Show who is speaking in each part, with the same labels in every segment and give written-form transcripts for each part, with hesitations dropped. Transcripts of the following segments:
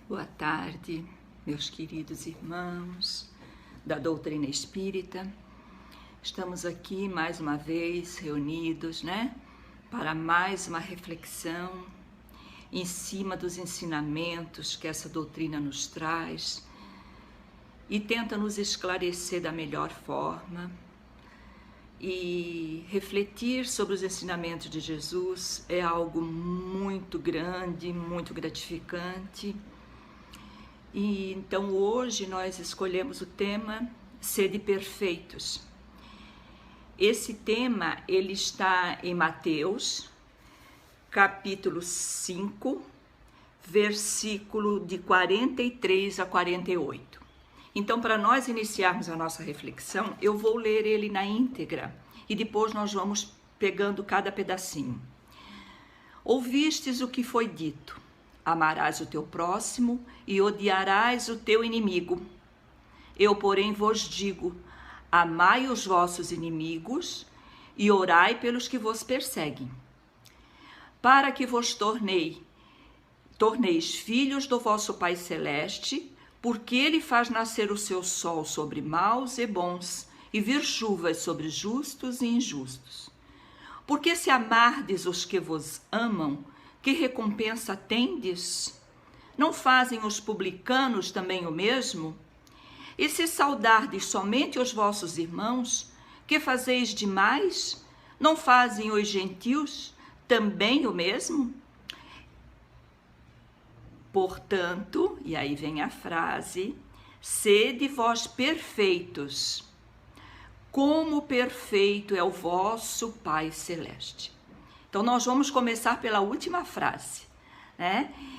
Speaker 1: Boa tarde, meus queridos irmãos da doutrina espírita. Estamos aqui mais uma vez reunidos, para mais uma reflexão em cima dos ensinamentos que essa doutrina nos traz e tenta nos esclarecer da melhor forma. E refletir sobre os ensinamentos de Jesus é algo muito grande, muito gratificante. E então hoje nós escolhemos o tema Sede Perfeitos. Esse tema ele está em Mateus, capítulo 5, versículo de 43 a 48. Então, para nós iniciarmos a nossa reflexão, eu vou ler ele na íntegra e depois nós vamos pegando cada pedacinho. Ouvistes o que foi dito: amarás o teu próximo e odiarás o teu inimigo. Eu, porém, vos digo: amai os vossos inimigos e orai pelos que vos perseguem, para que vos torneis filhos do vosso Pai Celeste, porque ele faz nascer o seu sol sobre maus e bons, e vir chuvas sobre justos e injustos. Porque se amardes os que vos amam, que recompensa tendes? Não fazem os publicanos também o mesmo? E se saudardes somente os vossos irmãos, que fazeis demais? Não fazem os gentios também o mesmo? Portanto, e aí vem a frase, sede vós perfeitos, como perfeito é o vosso Pai Celeste. Então, nós vamos começar pela última frase,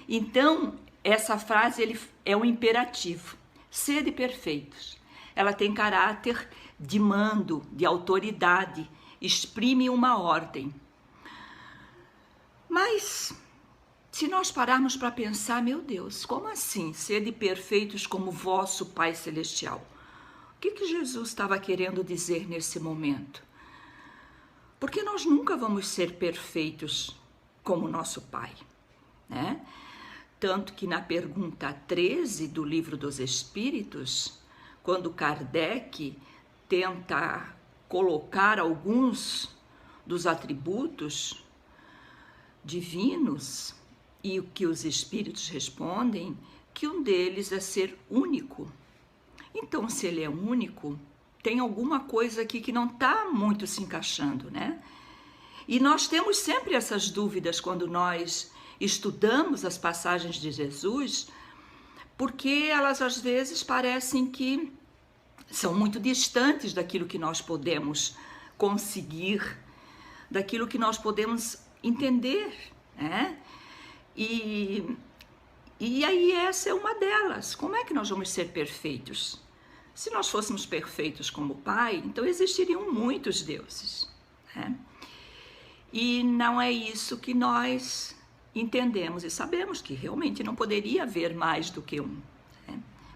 Speaker 1: Então, essa frase ele é um imperativo, sede perfeitos. Ela tem caráter de mando, de autoridade, exprime uma ordem. Mas se nós pararmos para pensar, meu Deus, como assim? Sede perfeitos como vosso Pai Celestial. O que Jesus estava querendo dizer nesse momento? Porque nós nunca vamos ser perfeitos como nosso Pai, Tanto que na pergunta 13 do Livro dos Espíritos, quando Kardec tenta colocar alguns dos atributos divinos, e o que os espíritos respondem, que um deles é ser único. Então, se ele é único, tem alguma coisa aqui que não está muito se encaixando, E nós temos sempre essas dúvidas quando nós estudamos as passagens de Jesus, porque elas às vezes parecem que são muito distantes daquilo que nós podemos conseguir, daquilo que nós podemos entender, E aí essa é uma delas. Como é que nós vamos ser perfeitos? Se nós fôssemos perfeitos como o Pai, então existiriam muitos deuses, E não é isso que nós entendemos e sabemos que realmente não poderia haver mais do que um,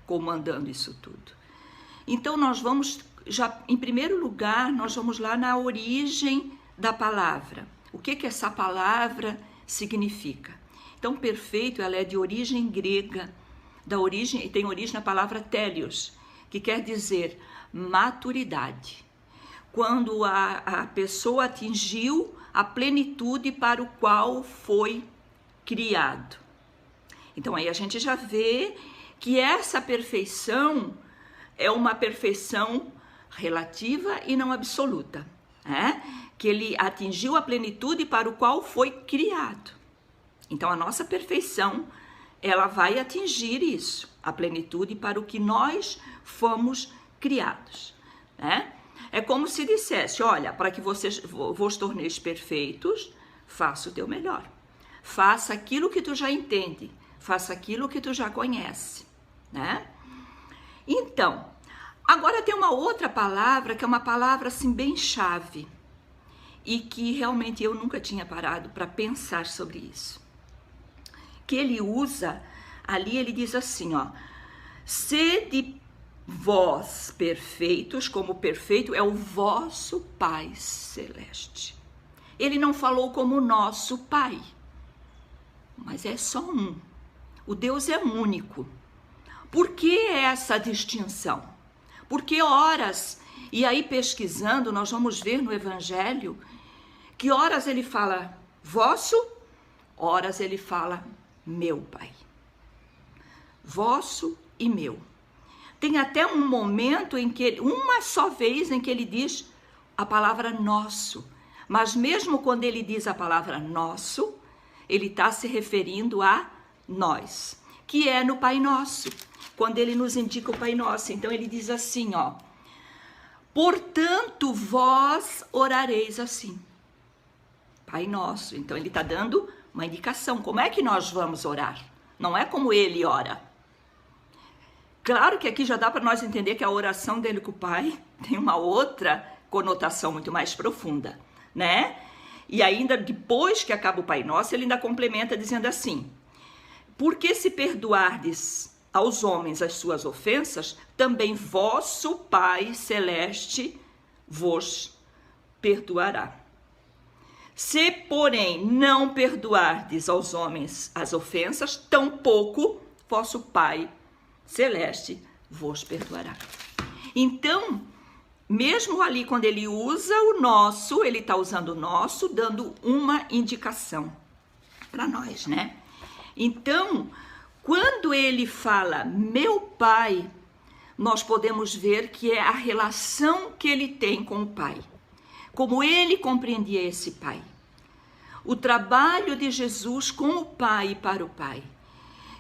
Speaker 1: comandando isso tudo. Então nós vamos, já em primeiro lugar, nós vamos lá na origem da palavra. O que essa palavra significa? Então, perfeito, ela é de origem grega, tem origem na palavra télios, que quer dizer maturidade. Quando a pessoa atingiu a plenitude para o qual foi criado. Então, aí a gente já vê que essa perfeição é uma perfeição relativa e não absoluta, Que ele atingiu a plenitude para o qual foi criado. Então, a nossa perfeição, ela vai atingir isso, a plenitude para o que nós fomos criados, É como se dissesse, olha, para que vos torneis perfeitos, faça o teu melhor. Faça aquilo que tu já entende, faça aquilo que tu já conhece, Então, agora tem uma outra palavra, que é uma palavra assim bem chave, e que realmente eu nunca tinha parado para pensar sobre isso. Que ele usa, ali ele diz assim, sede vós perfeitos, como perfeito é o vosso Pai Celeste. Ele não falou como nosso Pai, mas é só um. O Deus é único. Por que essa distinção? Porque horas, e aí pesquisando, nós vamos ver no Evangelho, que horas ele fala vosso, horas ele fala meu Pai. Vosso e meu. Tem até um momento em que, uma só vez em que ele diz a palavra nosso. Mas mesmo quando ele diz a palavra nosso, ele está se referindo a nós, que é no Pai Nosso, quando ele nos indica o Pai Nosso. Então ele diz assim, ó, portanto vós orareis assim, Pai Nosso. Então ele está dando uma indicação, como é que nós vamos orar? Não é como ele ora. Claro que aqui já dá para nós entender que a oração dele com o Pai tem uma outra conotação muito mais profunda, né? E ainda depois que acaba o Pai Nosso, ele ainda complementa dizendo assim, porque se perdoardes aos homens as suas ofensas, também vosso Pai Celeste vos perdoará. Se, porém, não perdoardes aos homens as ofensas, tampouco vosso Pai Celeste vos perdoará. Então, mesmo ali quando ele usa o nosso, ele está usando o nosso, dando uma indicação para nós, né? Então, quando ele fala meu Pai, nós podemos ver que é a relação que ele tem com o Pai. Como ele compreendia esse Pai. O trabalho de Jesus com o Pai e para o Pai,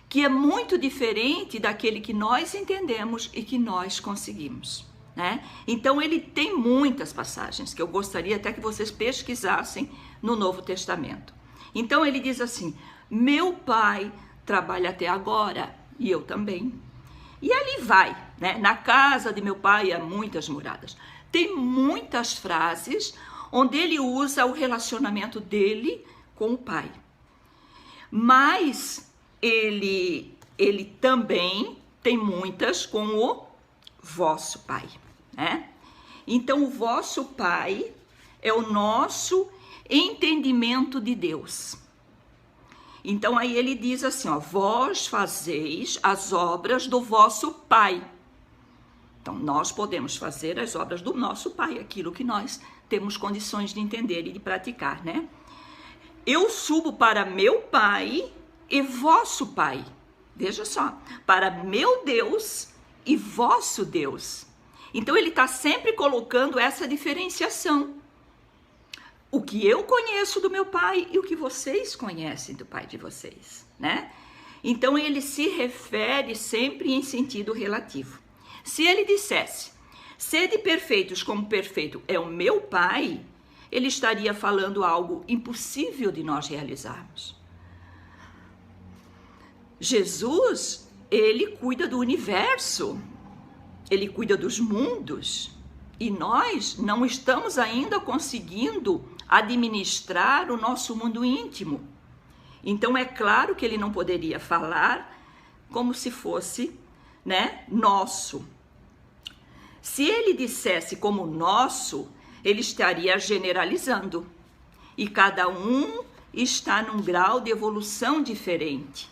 Speaker 1: que é muito diferente daquele que nós entendemos e que nós conseguimos, né? Então ele tem muitas passagens que eu gostaria até que vocês pesquisassem no Novo Testamento. Então ele diz assim, meu Pai trabalha até agora e eu também. E ali vai, né? Na casa de meu Pai há muitas moradas. Tem muitas frases onde ele usa o relacionamento dele com o Pai. Mas ele também tem muitas com o vosso Pai, né? Então, o vosso Pai é o nosso entendimento de Deus. Então, aí ele diz assim, ó, vós fazeis as obras do vosso Pai. Então, nós podemos fazer as obras do nosso Pai, aquilo que nós temos condições de entender e de praticar, né? Eu subo para meu Pai e vosso Pai. Veja só, para meu Deus e vosso Deus. Então, ele está sempre colocando essa diferenciação. O que eu conheço do meu Pai e o que vocês conhecem do Pai de vocês, né? Então, ele se refere sempre em sentido relativo. Se ele dissesse, sede perfeitos como perfeito é o meu Pai, ele estaria falando algo impossível de nós realizarmos. Jesus, ele cuida do universo, ele cuida dos mundos, e nós não estamos ainda conseguindo administrar o nosso mundo íntimo. Então é claro que ele não poderia falar como se fosse, né, nosso. Se ele dissesse como nosso, ele estaria generalizando. E cada um está num grau de evolução diferente.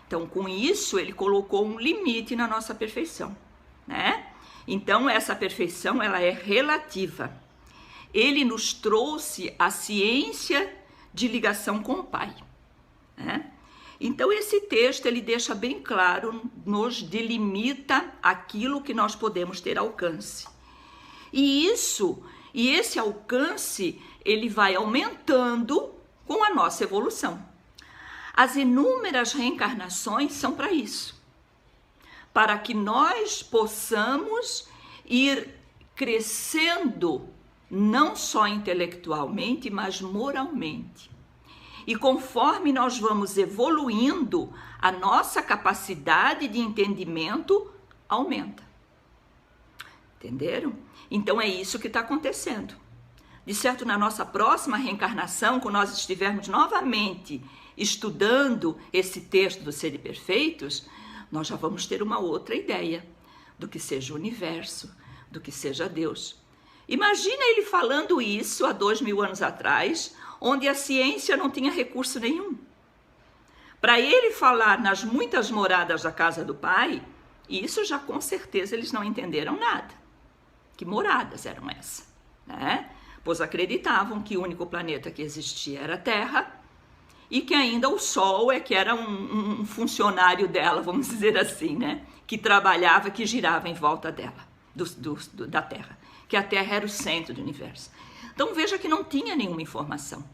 Speaker 1: Então, com isso, ele colocou um limite na nossa perfeição, né? Então, essa perfeição, ela é relativa. Ele nos trouxe a ciência de ligação com o Pai, né? Então, esse texto, ele deixa bem claro, nos delimita aquilo que nós podemos ter alcance. E esse alcance, ele vai aumentando com a nossa evolução. As inúmeras reencarnações são para isso. Para que nós possamos ir crescendo, não só intelectualmente, mas moralmente. E conforme nós vamos evoluindo, a nossa capacidade de entendimento aumenta. Entenderam? Então é isso que está acontecendo. De certo, na nossa próxima reencarnação, quando nós estivermos novamente estudando esse texto do Sede Perfeitos, nós já vamos ter uma outra ideia do que seja o universo, do que seja Deus. Imagina ele falando isso há 2000 anos atrás, onde a ciência não tinha recurso nenhum. Para ele falar nas muitas moradas da casa do Pai, isso já com certeza eles não entenderam nada. Que moradas eram essas, né? Pois acreditavam que o único planeta que existia era a Terra e que ainda o Sol é que era um funcionário dela, vamos dizer assim, né? Que trabalhava, que girava em volta dela, da Terra. Que a Terra era o centro do universo. Então veja que não tinha nenhuma informação.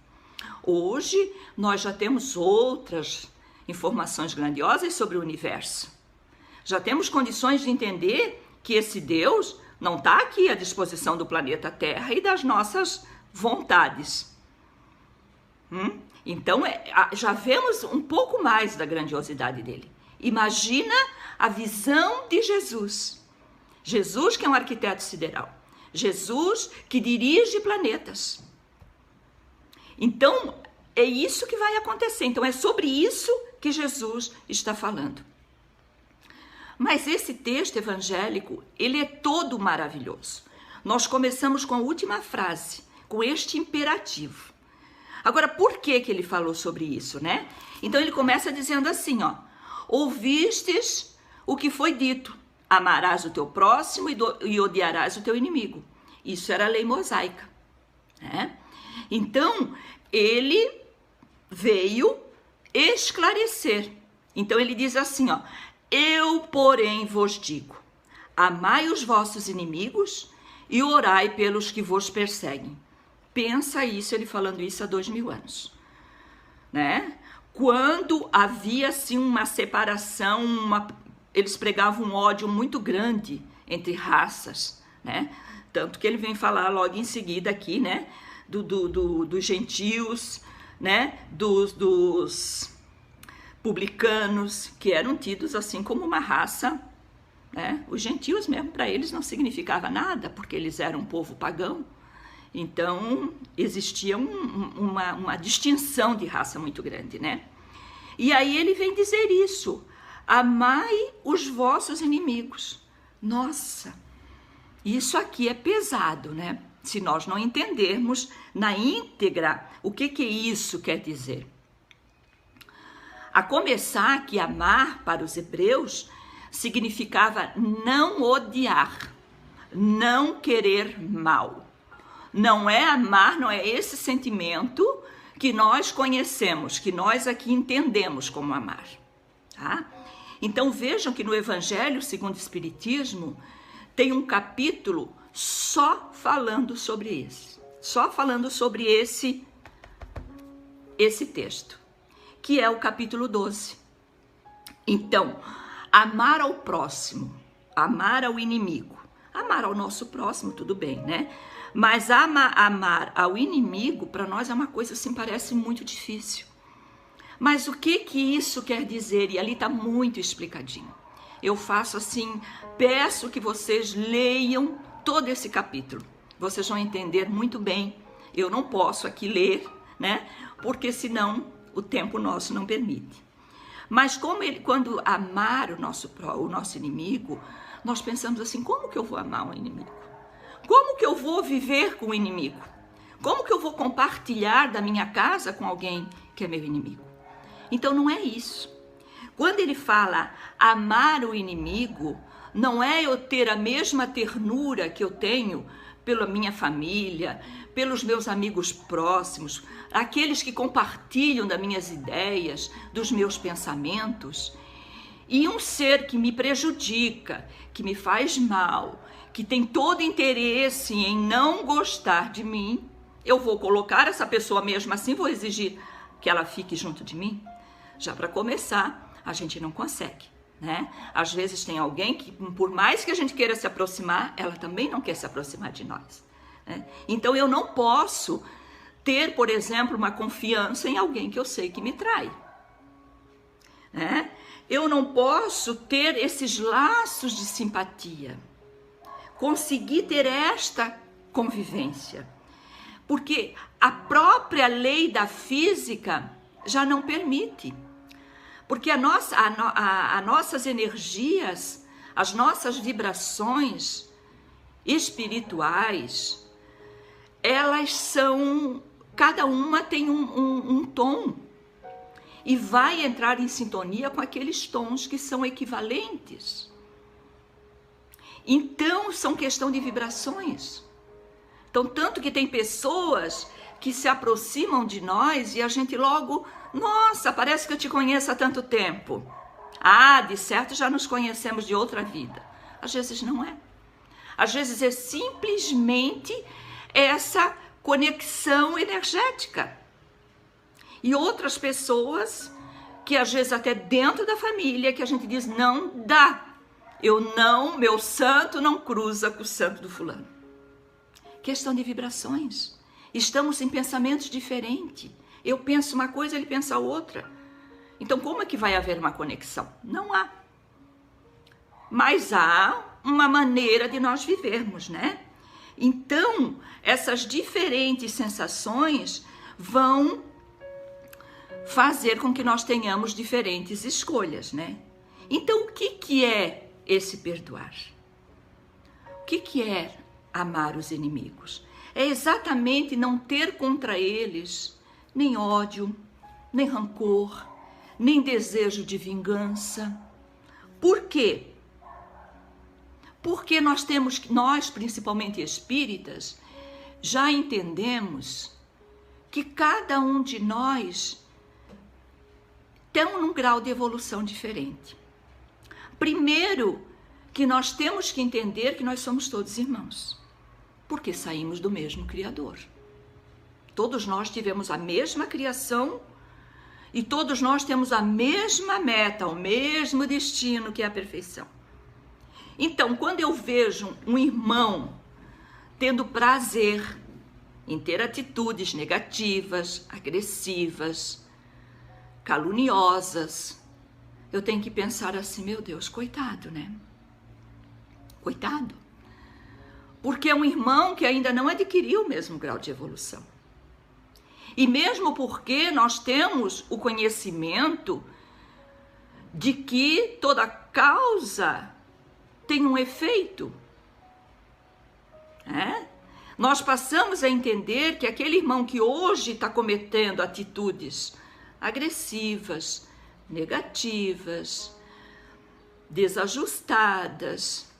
Speaker 1: Hoje nós já temos outras informações grandiosas sobre o universo. Já temos condições de entender que esse Deus não está aqui à disposição do planeta Terra e das nossas vontades. Então já vemos um pouco mais da grandiosidade dele. Imagina a visão de Jesus. Jesus que é um arquiteto sideral. Jesus que dirige planetas. Então é isso que vai acontecer. Então é sobre isso que Jesus está falando. Mas esse texto evangélico, ele é todo maravilhoso. Nós começamos com a última frase, com este imperativo. Agora, por que ele falou sobre isso, né? Então ele começa dizendo assim, ó: ouvistes o que foi dito, amarás o teu próximo e odiarás o teu inimigo. Isso era a lei mosaica, né? Então, ele veio esclarecer. Então ele diz assim, ó: eu, porém, vos digo, amai os vossos inimigos e orai pelos que vos perseguem. Pensa isso, ele falando isso há 2000 anos, né? Quando havia, assim, uma separação, eles pregavam um ódio muito grande entre raças, né? Tanto que ele vem falar logo em seguida aqui, né? Dos gentios, né? Dos publicanos, que eram tidos assim como uma raça, né? Os gentios mesmo, para eles não significava nada, porque eles eram um povo pagão. Então existia uma distinção de raça muito grande, né? E aí ele vem dizer isso: amai os vossos inimigos. Nossa, isso aqui é pesado, né? Se nós não entendermos na íntegra o que isso quer dizer. A começar que amar para os hebreus significava não odiar, não querer mal. Não é amar, não é esse sentimento que nós conhecemos, que nós aqui entendemos como amar, tá? Então vejam que no Evangelho segundo o Espiritismo tem um capítulo só falando sobre isso, só falando sobre esse texto, que é o capítulo 12. Então, amar ao próximo, amar ao inimigo, amar ao nosso próximo, tudo bem, né? Mas amar ao inimigo, para nós é uma coisa assim, parece muito difícil. Mas o que isso quer dizer? E ali está muito explicadinho. Eu faço assim, peço que vocês leiam todo esse capítulo. Vocês vão entender muito bem. Eu não posso aqui ler, né? Porque senão o tempo nosso não permite. Mas quando amar o nosso inimigo, nós pensamos assim: como que eu vou amar um inimigo? Como que eu vou viver com o inimigo? Como que eu vou compartilhar da minha casa com alguém que é meu inimigo? Então não é isso. Quando ele fala amar o inimigo, não é eu ter a mesma ternura que eu tenho pela minha família, pelos meus amigos próximos, aqueles que compartilham das minhas ideias, dos meus pensamentos, e um ser que me prejudica, que me faz mal, que tem todo interesse em não gostar de mim, eu vou colocar essa pessoa mesmo assim, vou exigir que ela fique junto de mim? Já para começar, a gente não consegue, né? Às vezes tem alguém que, por mais que a gente queira se aproximar, ela também não quer se aproximar de nós, né? Então eu não posso ter, por exemplo, uma confiança em alguém que eu sei que me trai, né? Eu não posso ter esses laços de simpatia, conseguir ter esta convivência, porque a própria lei da física já não permite, porque as nossas energias, as nossas vibrações espirituais, elas são, cada uma tem um tom, e vai entrar em sintonia com aqueles tons que são equivalentes. Então, são questão de vibrações. Então, tanto que tem pessoas que se aproximam de nós e a gente logo, nossa, parece que eu te conheço há tanto tempo. Ah, de certo já nos conhecemos de outra vida. Às vezes não é. Às vezes é simplesmente essa conexão energética. E outras pessoas, que às vezes até dentro da família, que a gente diz, não dá. Meu santo não cruza com o santo do fulano. Questão de vibrações. Estamos em pensamentos diferentes. Eu penso uma coisa, ele pensa outra. Então, como é que vai haver uma conexão? Não há. Mas há uma maneira de nós vivermos, né? Então, essas diferentes sensações vão fazer com que nós tenhamos diferentes escolhas, né? Então, o que é esse perdoar? O que é amar os inimigos? É exatamente não ter contra eles nem ódio, nem rancor, nem desejo de vingança. Por quê? Porque nós, principalmente espíritas, já entendemos que cada um de nós tem um grau de evolução diferente. Primeiro, que nós temos que entender que nós somos todos irmãos, porque saímos do mesmo Criador. Todos nós tivemos a mesma criação e todos nós temos a mesma meta, o mesmo destino, que é a perfeição. Então, quando eu vejo um irmão tendo prazer em ter atitudes negativas, agressivas, caluniosas, eu tenho que pensar assim, meu Deus, coitado, né? Coitado. Porque é um irmão que ainda não adquiriu o mesmo grau de evolução. E mesmo porque nós temos o conhecimento de que toda causa tem um efeito. Nós passamos a entender que aquele irmão que hoje está cometendo atitudes agressivas, negativas, desajustadas,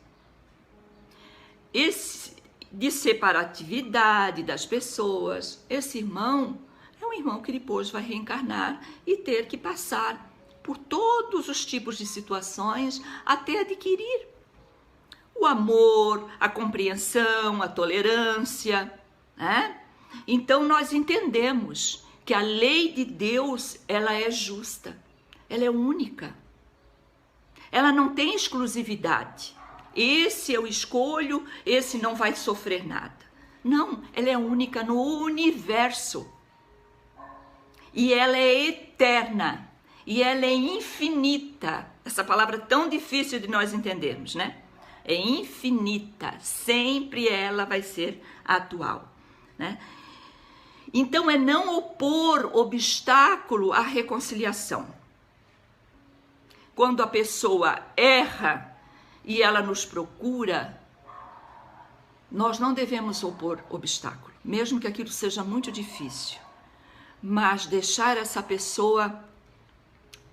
Speaker 1: de separatividade das pessoas, esse irmão é um irmão que depois vai reencarnar e ter que passar por todos os tipos de situações até adquirir o amor, a compreensão, a tolerância, né? Então nós entendemos que a lei de Deus, ela é justa, ela é única, ela não tem exclusividade. Esse eu escolho, esse não vai sofrer nada. Não, ela é única no universo. E ela é eterna. E ela é infinita. Essa palavra tão difícil de nós entendermos, né? É infinita. Sempre ela vai ser atual, né? Então é não opor obstáculo à reconciliação. Quando a pessoa erra e ela nos procura, nós não devemos opor obstáculo, mesmo que aquilo seja muito difícil, mas deixar essa pessoa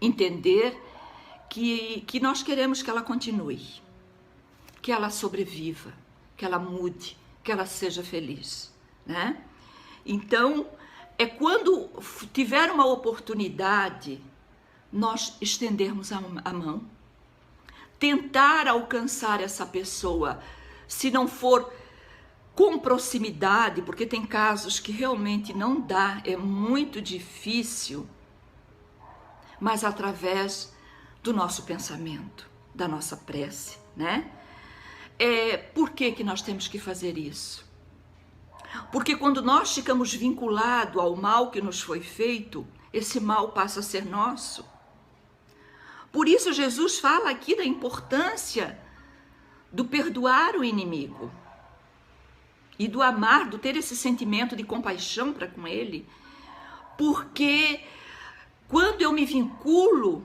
Speaker 1: entender que nós queremos que ela continue, que ela sobreviva, que ela mude, que ela seja feliz, né? Então, é quando tiver uma oportunidade, nós estendermos a mão, tentar alcançar essa pessoa, se não for com proximidade, porque tem casos que realmente não dá, é muito difícil, mas através do nosso pensamento, da nossa prece, né? Por que nós temos que fazer isso? Porque quando nós ficamos vinculados ao mal que nos foi feito, esse mal passa a ser nosso. Por isso Jesus fala aqui da importância do perdoar o inimigo e do amar, do ter esse sentimento de compaixão para com ele, porque quando eu me vinculo,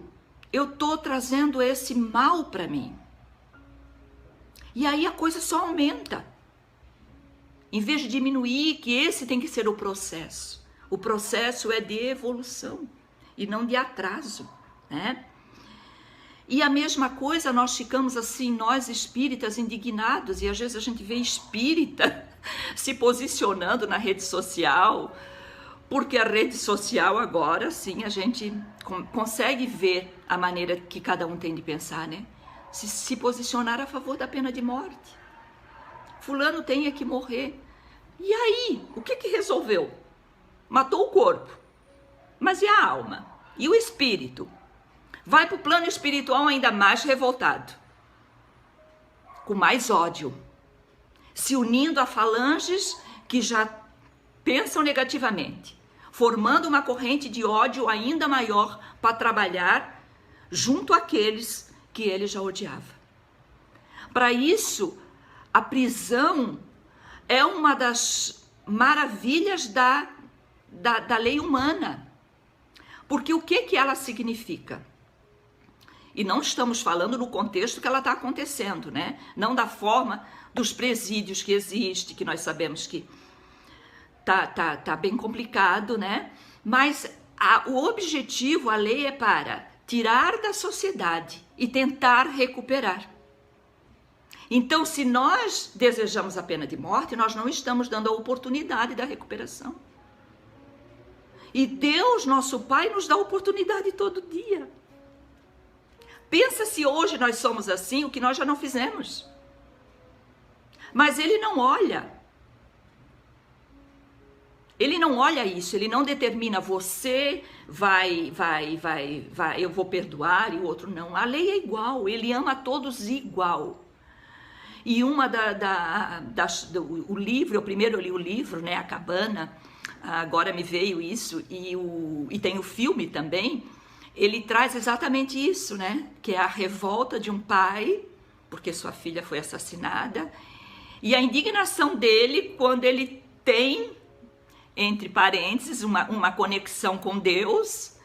Speaker 1: eu estou trazendo esse mal para mim. E aí a coisa só aumenta. Em vez de diminuir, que esse tem que ser o processo. O processo é de evolução. e não de atraso, né? E a mesma coisa, nós ficamos assim, nós espíritas indignados, e às vezes a gente vê espírita se posicionando na rede social, porque a rede social agora, sim, a gente consegue ver a maneira que cada um tem de pensar, né? Se posicionar a favor da pena de morte. Fulano tem que morrer. E aí, o que resolveu? Matou o corpo, mas e a alma? E o espírito? Vai para o plano espiritual ainda mais revoltado, com mais ódio, se unindo a falanges que já pensam negativamente, formando uma corrente de ódio ainda maior para trabalhar junto àqueles que ele já odiava. Para isso, a prisão é uma das maravilhas da lei humana, porque o que ela significa? E não estamos falando no contexto que ela está acontecendo, né? Não da forma dos presídios que existe, que nós sabemos que tá bem complicado, né? Mas o objetivo, a lei é para tirar da sociedade e tentar recuperar. Então, se nós desejamos a pena de morte, nós não estamos dando a oportunidade da recuperação. E Deus, nosso Pai, nos dá oportunidade todo dia. Pensa se hoje nós somos assim, o que nós já não fizemos. Mas Ele não olha. Ele não olha isso, Ele não determina você eu vou perdoar e o outro não. A lei é igual, Ele ama todos igual. E o livro, eu primeiro li o livro, né, A Cabana, agora me veio isso, e tem o filme também. Ele traz exatamente isso, né? Que é a revolta de um pai, porque sua filha foi assassinada, e a indignação dele quando ele tem, entre parênteses, uma conexão com Deus,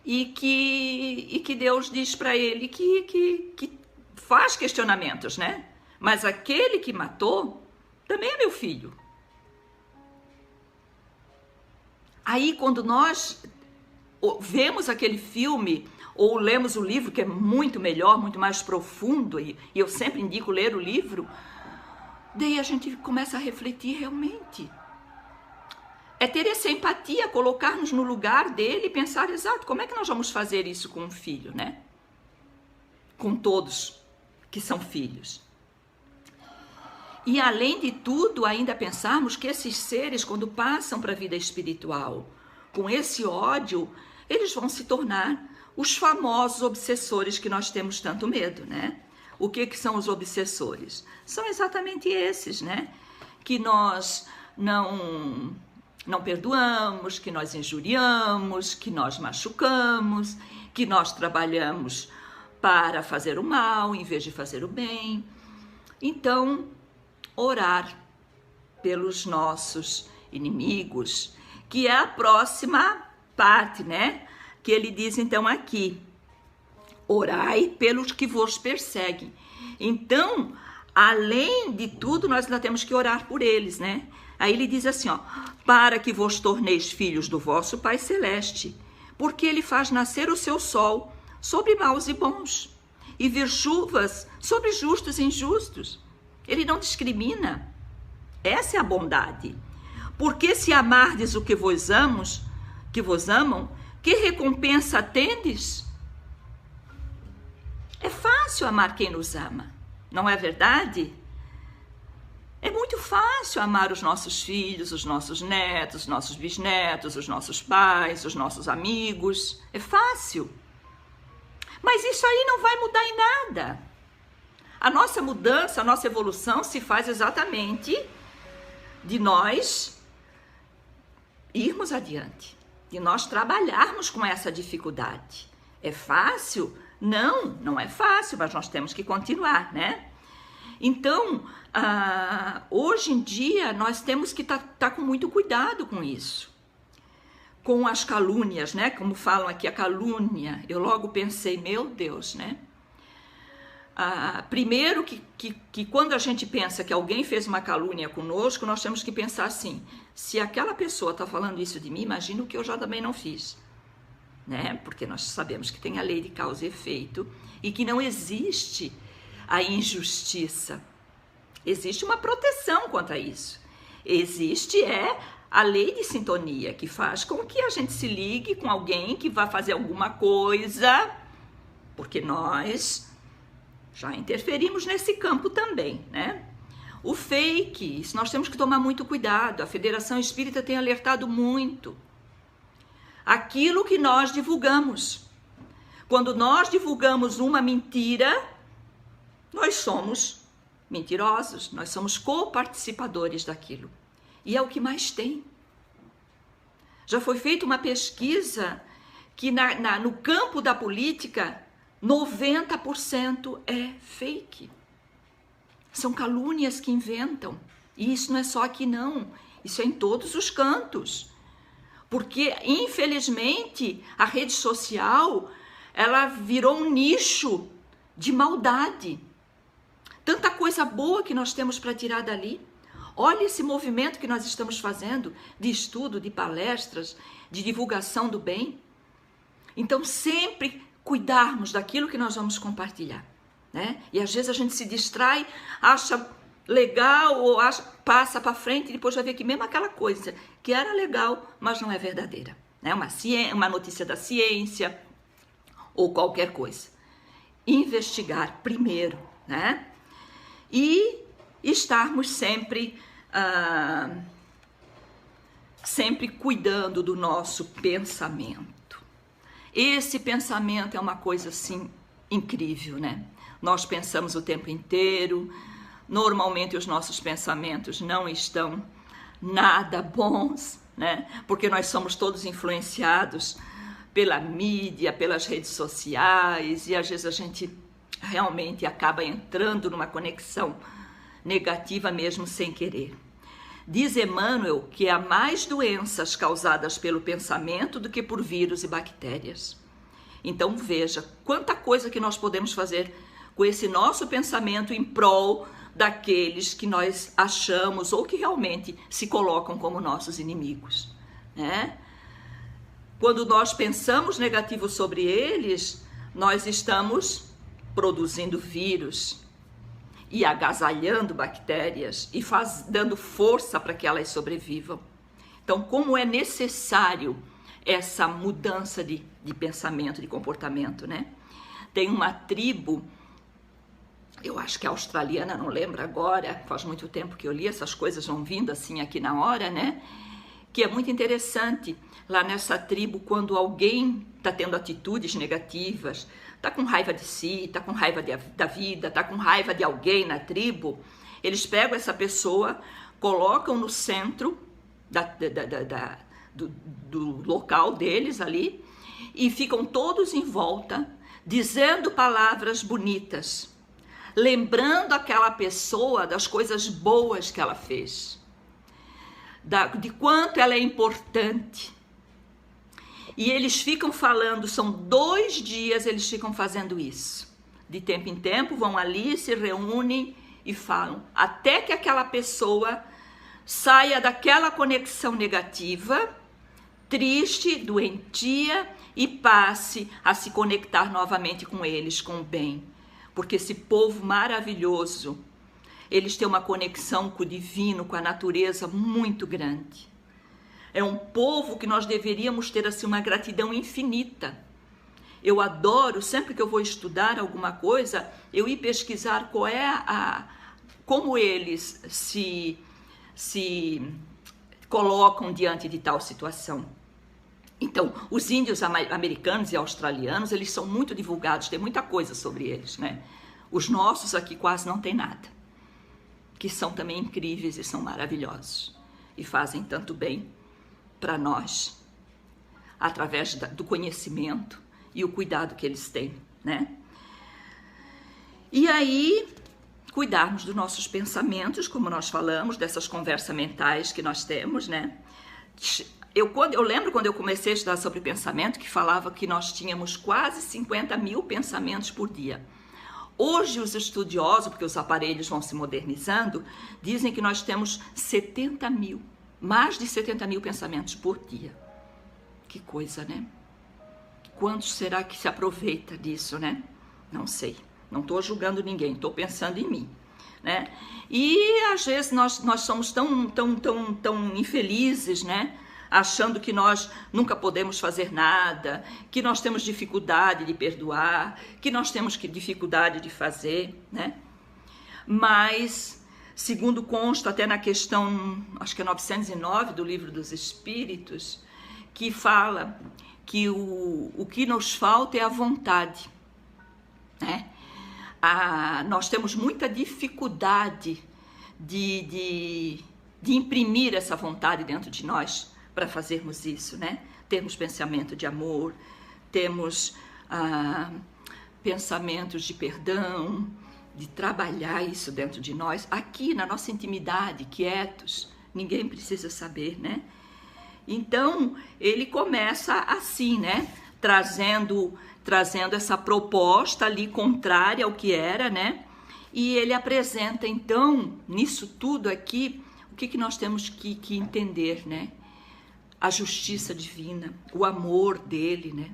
Speaker 1: e que Deus diz para ele que faz questionamentos, né? Mas aquele que matou também é meu filho. Aí, quando nós vemos aquele filme ou lemos o livro, que é muito melhor, muito mais profundo, e eu sempre indico ler o livro, daí a gente começa a refletir realmente. É ter essa empatia, colocar-nos no lugar dele e pensar, exato, como é que nós vamos fazer isso com um filho, né? Com todos que são filhos. E além de tudo, ainda pensarmos que esses seres, quando passam para a vida espiritual, com esse ódio, eles vão se tornar os famosos obsessores que nós temos tanto medo, né? O que são os obsessores? São exatamente esses, né? Que nós não perdoamos, que nós injuriamos, que nós machucamos, que nós trabalhamos para fazer o mal em vez de fazer o bem. Então, orar pelos nossos inimigos, que é a próxima parte, né? Que ele diz então aqui: orai pelos que vos perseguem. Então, além de tudo, nós ainda temos que orar por eles, né? Aí ele diz assim, ó: para que vos torneis filhos do vosso Pai Celeste, porque ele faz nascer o seu sol sobre maus e bons, e vir chuvas sobre justos e injustos. Ele não discrimina. Essa é a bondade. Porque se amardes o que vos amam, que recompensa tendes? É fácil amar quem nos ama, não é verdade? É muito fácil amar os nossos filhos, os nossos netos, os nossos bisnetos, os nossos pais, os nossos amigos. É fácil. Mas isso aí não vai mudar em nada. A nossa mudança, a nossa evolução se faz exatamente de nós irmos adiante, de nós trabalharmos com essa dificuldade. É fácil? Não, não é fácil, mas nós temos que continuar, né? Então, hoje em dia, nós temos que estar com muito cuidado com isso. Com as calúnias, né? Como falam aqui, a calúnia. Eu logo pensei, meu Deus, né? Primeiro que quando a gente pensa que alguém fez uma calúnia conosco, nós temos que pensar assim: se aquela pessoa está falando isso de mim, imagina o que eu já também não fiz. né? Porque nós sabemos que tem a lei de causa e efeito e que não existe a injustiça. Existe uma proteção contra isso. Existe a lei de sintonia, que faz com que a gente se ligue com alguém que vai fazer alguma coisa, porque nós já interferimos nesse campo também, né? O fake, isso nós temos que tomar muito cuidado. A Federação Espírita tem alertado muito. Aquilo que nós divulgamos. Quando nós divulgamos uma mentira, nós somos mentirosos, nós somos coparticipadores daquilo. E é o que mais tem. Já foi feita uma pesquisa que no campo da política, 90% é fake. São calúnias que inventam. E isso não é só aqui não, isso é em todos os cantos. Porque, infelizmente, a rede social, ela virou um nicho de maldade. Tanta coisa boa que nós temos para tirar dali. Olha esse movimento que nós estamos fazendo de estudo, de palestras, de divulgação do bem. Então, sempre cuidarmos daquilo que nós vamos compartilhar, né? E às vezes a gente se distrai, acha legal ou passa para frente e depois vai ver que mesmo aquela coisa que era legal, mas não é verdadeira, né? Uma notícia da ciência ou qualquer coisa. Investigar primeiro, né? E estarmos sempre cuidando do nosso pensamento. Esse pensamento é uma coisa assim incrível, né? Nós pensamos o tempo inteiro, normalmente os nossos pensamentos não estão nada bons, né? Porque nós somos todos influenciados pela mídia, pelas redes sociais, e às vezes a gente realmente acaba entrando numa conexão negativa mesmo sem querer. Diz Emmanuel que há mais doenças causadas pelo pensamento do que por vírus e bactérias. Então veja quanta coisa que nós podemos fazer com esse nosso pensamento em prol daqueles que nós achamos ou que realmente se colocam como nossos inimigos, né? Quando nós pensamos negativo sobre eles, nós estamos produzindo vírus e agasalhando bactérias e dando força para que elas sobrevivam. Então, como é necessário essa mudança de pensamento, de comportamento, né? Tem uma tribo, eu acho que é australiana, não lembro agora, faz muito tempo que eu li, essas coisas vão vindo assim aqui na hora, né? Que é muito interessante. Lá nessa tribo, quando alguém está tendo atitudes negativas, está com raiva de si, está com raiva da vida, está com raiva de alguém na tribo, eles pegam essa pessoa, colocam no centro do local deles ali e ficam todos em volta, dizendo palavras bonitas, lembrando aquela pessoa das coisas boas que ela fez, de quanto ela é importante. E eles ficam falando, são 2 dias eles ficam fazendo isso. De tempo em tempo vão ali, se reúnem e falam. Até que aquela pessoa saia daquela conexão negativa, triste, doentia, e passe a se conectar novamente com eles, com o bem. Porque esse povo maravilhoso, eles têm uma conexão com o divino, com a natureza muito grande. É um povo que nós deveríamos ter assim uma gratidão infinita. Eu adoro, sempre que eu vou estudar alguma coisa, eu ir pesquisar como eles se colocam diante de tal situação. Então, os índios americanos e australianos, eles são muito divulgados, tem muita coisa sobre eles, né? Os nossos aqui quase não tem nada, que são também incríveis e são maravilhosos e fazem tanto bem para nós, através do conhecimento e o cuidado que eles têm, né? E aí, cuidarmos dos nossos pensamentos, como nós falamos, dessas conversas mentais que nós temos, né? Eu lembro quando eu comecei a estudar sobre pensamento, que falava que nós tínhamos quase 50 mil pensamentos por dia. Hoje os estudiosos, porque os aparelhos vão se modernizando, dizem que nós temos 70 mil, mais de 70 mil pensamentos por dia. Que coisa, né? Quantos será que se aproveita disso, né? Não sei, não estou julgando ninguém, estou pensando em mim, né? E às vezes nós somos tão infelizes, né? Achando que nós nunca podemos fazer nada, que nós temos dificuldade de perdoar, que nós temos dificuldade de fazer, né? Mas, segundo consta até na questão, acho que é 909 do Livro dos Espíritos, que fala que o que nos falta é a vontade, né? Nós temos muita dificuldade de imprimir essa vontade dentro de nós para fazermos isso, né? Termos pensamento de amor, temos pensamentos de perdão, de trabalhar isso dentro de nós, aqui na nossa intimidade, quietos, ninguém precisa saber, né? Então, ele começa assim, né? Trazendo essa proposta ali contrária ao que era, né? E ele apresenta, então, nisso tudo aqui, o que nós temos que entender, né? A justiça divina, o amor dele, né?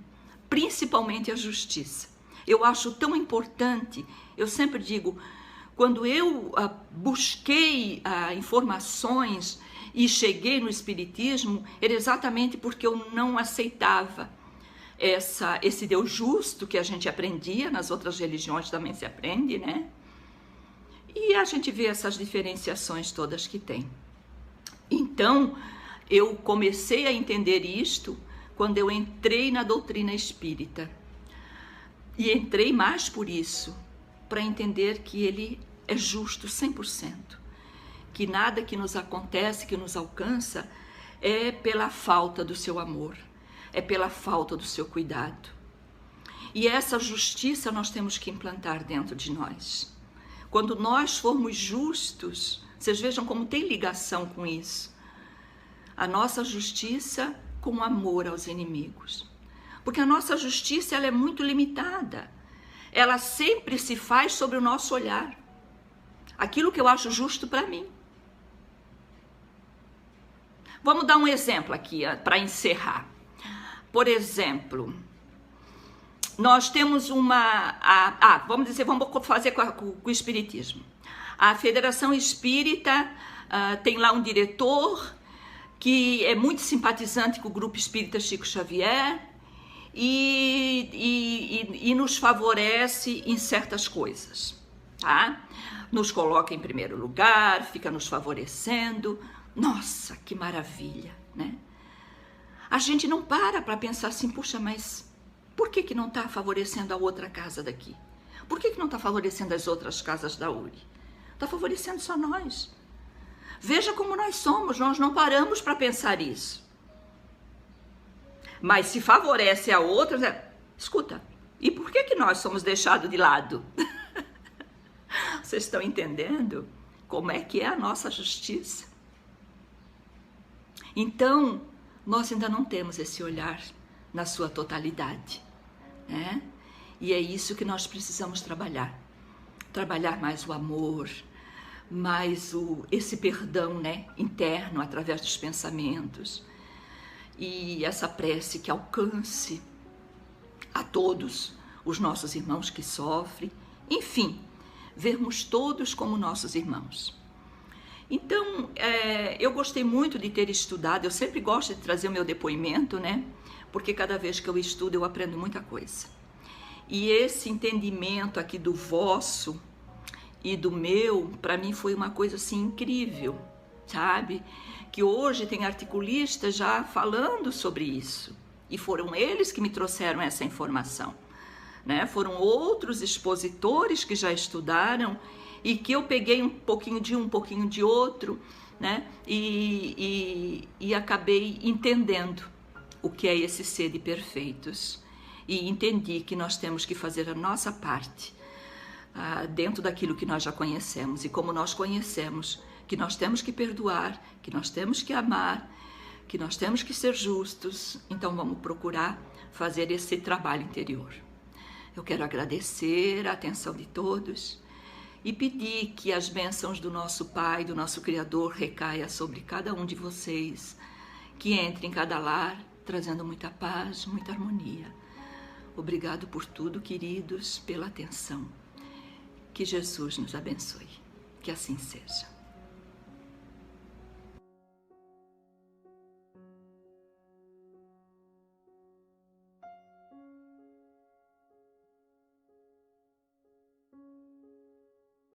Speaker 1: Principalmente a justiça. Eu acho tão importante, eu sempre digo, quando eu busquei informações e cheguei no Espiritismo, era exatamente porque eu não aceitava esse Deus justo que a gente aprendia, nas outras religiões também se aprende, né? E a gente vê essas diferenciações todas que tem. Então, eu comecei a entender isto quando eu entrei na doutrina espírita. E entrei mais por isso, para entender que ele é justo 100%. Que nada que nos acontece, que nos alcança, é pela falta do seu amor, é pela falta do seu cuidado. E essa justiça nós temos que implantar dentro de nós. Quando nós formos justos, vocês vejam como tem ligação com isso. A nossa justiça com amor aos inimigos. Porque a nossa justiça ela é muito limitada. Ela sempre se faz sobre o nosso olhar. Aquilo que eu acho justo para mim. Vamos dar um exemplo aqui para encerrar. Por exemplo, nós temos vamos fazer com o Espiritismo. A Federação Espírita tem lá um diretor que é muito simpatizante com o Grupo Espírita Chico Xavier e nos favorece em certas coisas, tá? Nos coloca em primeiro lugar, fica nos favorecendo. Nossa, que maravilha, né? A gente não para pensar assim, puxa, mas por que não está favorecendo a outra casa daqui? Por que não está favorecendo as outras casas da URI? Está favorecendo só nós. Veja como nós somos, nós não paramos para pensar isso. Mas se favorece a outras, escuta, e por que nós somos deixados de lado? Vocês estão entendendo como é que é a nossa justiça? Então, nós ainda não temos esse olhar na sua totalidade, né? E é isso que nós precisamos trabalhar. Trabalhar mais o amor, mais esse perdão, né, interno, através dos pensamentos. E essa prece que alcance a todos os nossos irmãos que sofrem. Enfim, vermos todos como nossos irmãos. Então, eu gostei muito de ter estudado, eu sempre gosto de trazer o meu depoimento, né? Porque cada vez que eu estudo, eu aprendo muita coisa. E esse entendimento aqui do vosso e do meu, para mim foi uma coisa assim incrível, sabe? Que hoje tem articulistas já falando sobre isso. E foram eles que me trouxeram essa informação, né? Foram outros expositores que já estudaram e que eu peguei um pouquinho de um pouquinho de outro, né? E acabei entendendo o que é esse ser de perfeitos. E entendi que nós temos que fazer a nossa parte dentro daquilo que nós já conhecemos. E como nós conhecemos que nós temos que perdoar, que nós temos que amar, que nós temos que ser justos, então vamos procurar fazer esse trabalho interior. Eu quero agradecer a atenção de todos e pedir que as bênçãos do nosso Pai, do nosso Criador, recaia sobre cada um de vocês, que entre em cada lar, trazendo muita paz, muita harmonia. Obrigado por tudo, queridos, pela atenção. Que Jesus nos abençoe. Que assim seja.